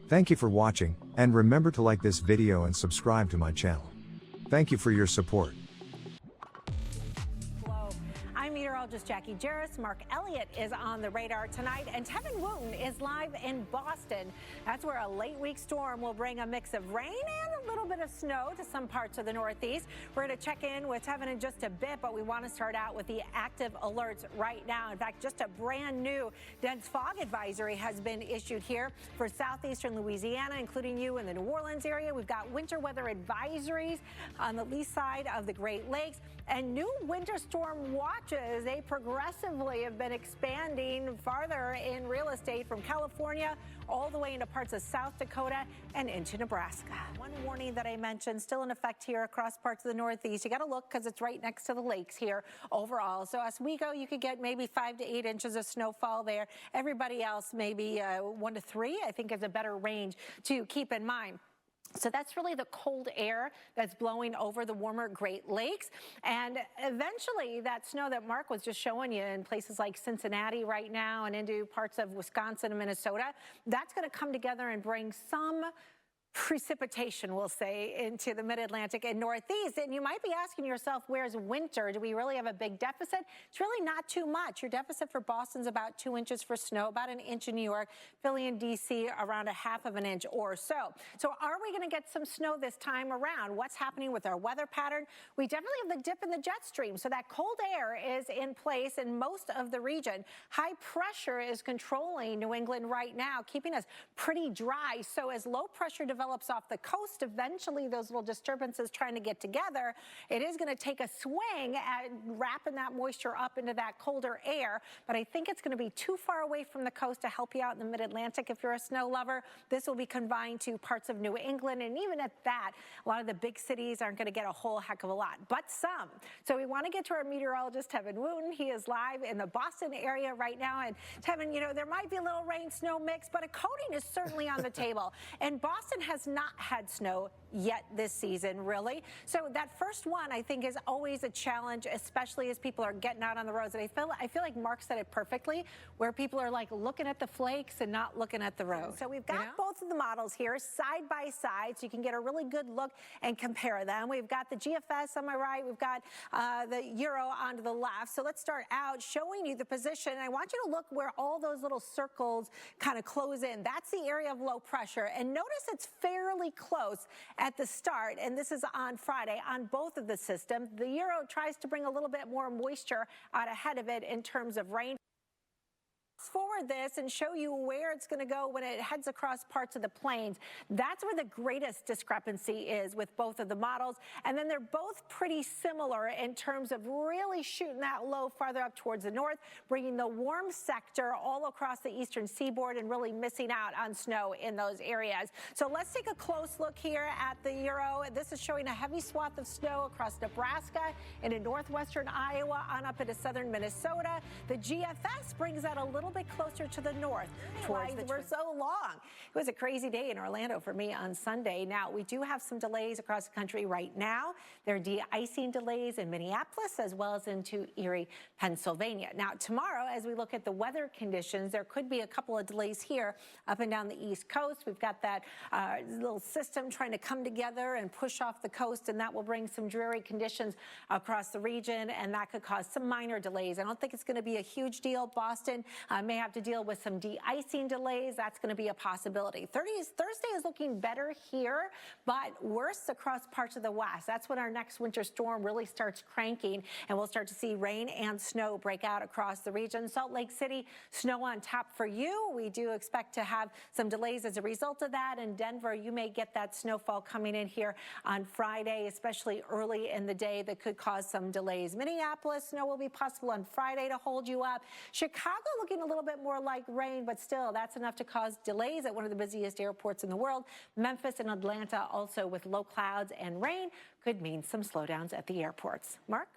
Thank you for watching, and remember to like this video and subscribe to my channel. Thank you for your support. I'm meteorologist Jacqui Jeras. Mark Elliott is on the radar tonight, and Tevin Wooten is live in Boston. That's where a late week storm will bring a mix of rain and a little bit of snow to some parts of the Northeast. We're going to check in with Tevin in just a bit, but we want to start out with the active alerts right now. In fact, just a brand new dense fog advisory has been issued here for southeastern Louisiana, including you in the New Orleans area. We've got winter weather advisories on the lee side of the Great Lakes and new winter storm watches. They progressively have been expanding farther in real estate from California all the way into parts of South Dakota and into Nebraska. One warning that I mentioned still in effect here across parts of the Northeast. You got to look because it's right next to the lakes here overall. So as we go, you could get maybe 5 to 8 inches of snowfall there. Everybody else maybe 1 to 3, I think, is a better range to keep in mind. So that's really the cold air that's blowing over the warmer Great Lakes. And eventually that snow that Mark was just showing you in places like Cincinnati right now and into parts of Wisconsin and Minnesota, that's going to come together and bring some precipitation, we'll say, into the mid-Atlantic and Northeast. And you might be asking yourself, where's winter? Do we really have a big deficit? It's really not too much. Your deficit for Boston's about 2 inches for snow, about 1 inch in New York, Philly and D.C. around 1/2 inch or so. So are we going to get some snow this time around? What's happening with our weather pattern? We definitely have the dip in the jet stream. So that cold air is in place in most of the region. High pressure is controlling New England right now, keeping us pretty dry. So as low pressure develops off the coast, eventually those little disturbances trying to get together, it is going to take a swing at wrapping that moisture up into that colder air. But I think it's going to be too far away from the coast to help you out in the mid-Atlantic if you're a snow lover. This will be confined to parts of New England, and even at that, a lot of the big cities aren't going to get a whole heck of a lot, but some. So we want to get to our meteorologist, Tevin Wooten. He is live in the Boston area right now. And Tevin, you know, there might be a little rain, snow mix, but a coating is certainly on the table. And Boston has not had snow yet this season, really. So that first one, I think, is always a challenge, especially as people are getting out on the roads. And I feel like Mark said it perfectly, where people are like looking at the flakes and not looking at the road. So we've got both of the models here side by side, so you can get a really good look and compare them. We've got the GFS on my right. We've got the Euro on the left. So let's start out showing you the position. I want you to look where all those little circles kind of close in. That's the area of low pressure. And notice it's fairly close at the start, and this is on Friday on both of the systems. The Euro tries to bring a little bit more moisture out ahead of it in terms of rain. Forward this and show you where it's going to go when it heads across parts of the plains. That's where the greatest discrepancy is with both of the models. And then they're both pretty similar in terms of really shooting that low farther up towards the north, bringing the warm sector all across the eastern seaboard and really missing out on snow in those areas. So let's take a close look here at the Euro. This is showing a heavy swath of snow across Nebraska into northwestern Iowa on up into southern Minnesota. The GFS brings that a little bit closer to the north towards the we're so long. It was a crazy day in Orlando for me on Sunday. Now, we do have some delays across the country right now. There are de-icing delays in Minneapolis as well as into Erie, Pennsylvania. Now, tomorrow, as we look at the weather conditions, there could be a couple of delays here up and down the East Coast. We've got that little system trying to come together and push off the coast, and that will bring some dreary conditions across the region, and that could cause some minor delays. I don't think it's going to be a huge deal. Boston may have to deal with some de-icing delays. That's going to be a possibility. Thursday is looking better here, but worse across parts of the west. That's when our next winter storm really starts cranking, and we'll start to see rain and snow break out across the region. Salt Lake City, snow on top for you. We do expect to have some delays as a result of that. In Denver, you may get that snowfall coming in here on Friday, especially early in the day, that could cause some delays. Minneapolis, snow will be possible on Friday to hold you up. Chicago looking a little bit more like rain, but still, that's enough to cause delays at one of the busiest airports in the world. Memphis and Atlanta also with low clouds and rain could mean some slowdowns at the airports. Mark?